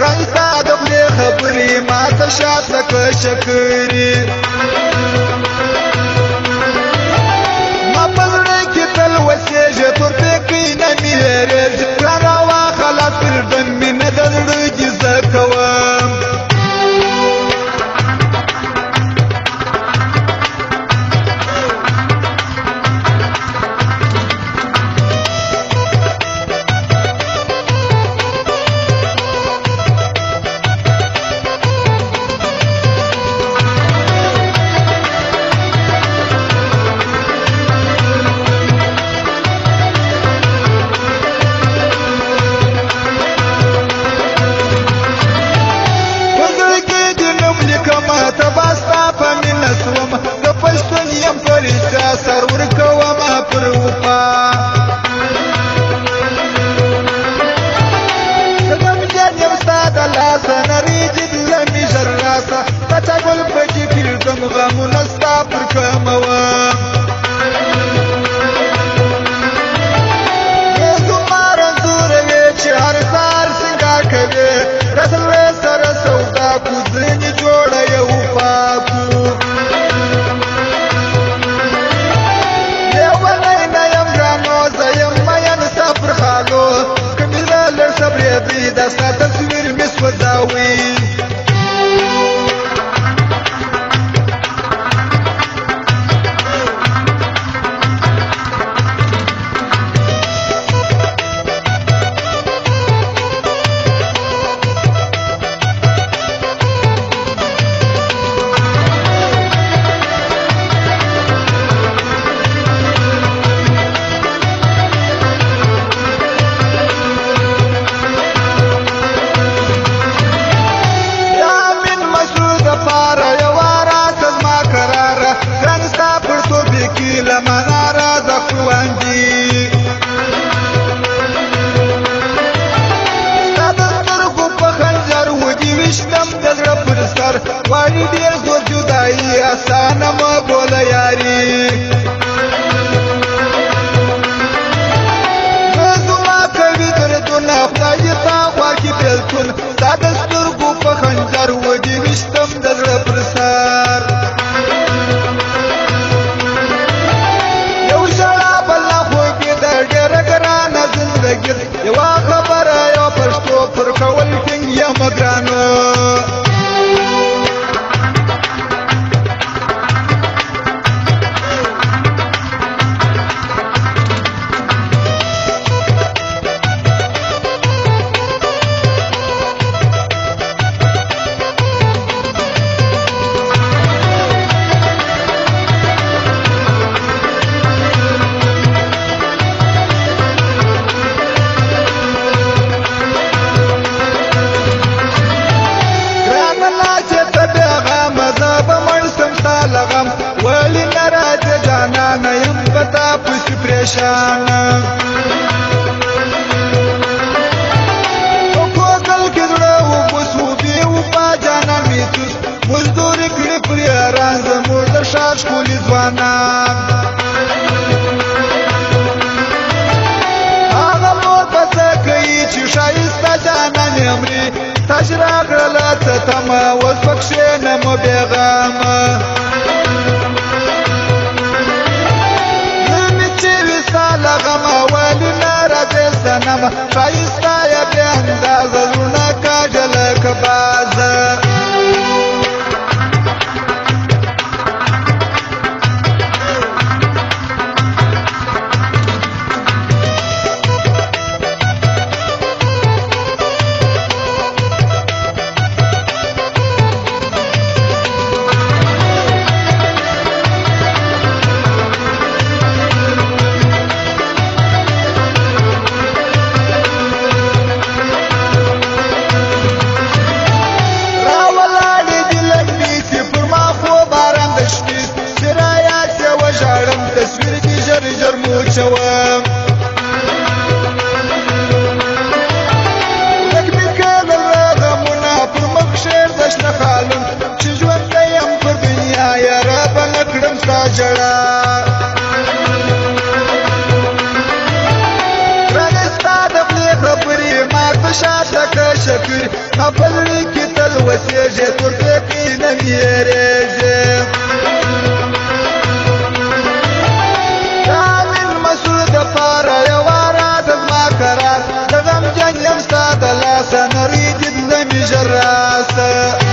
ګران ستا د خولې خبرې ماته شات لکه شکرې ما په زړه کې تل وسېږې تورپیکۍ نه مې هېرېږي ګرانه واخله فریډم مینه د زړه کې زه کوم سر ورکوما پر وفا زدم جان یم ستا د لاسه نریږي دله مې ژر راسه پچه ګل پکې پرېږدم غمونه ستا پر کموم ې زما رنځوروې چې هر سهار سینګار کوې رسلې سره سودا کو ځینې جوړه یو پاکو دا ستا تصویر مې سوځاوي واری ډیر زور جدائی آسانه مه بوله یاري زما کوي دردونه خدای ستا خوا کې بېلتون ستا د سترګو په خنجر ودې ویشتم د زړه پر سر یو ژړا بله خوږې د ډېره ګرانه زندګي یوه خبره یو پښتو پر کول ټینګ یم ګرانو ولی نراجه جانانه یم پتا پسی پریشانه کوکل کې زړه وبوس وبې وپا جانان مې توس مزدوري کړې پر یاران زموږ د ښار ښکلي ځوانان هغه مور به څه کوي چې ښایسته جانان یې مري تاج راغله څه تمه اوس په کښېنم بېغمه لغمه ولی نراجه سنمه ښایسته یې بې اندازه زړونه کاږه لکه بازه پزړه کې تل وسېږي تر دې کې نه میرېږي دا من مسؤل د پاره یوه راز زما قرار د غمجن یم ستا د لاسه نړۍ دې زمي ژر راسه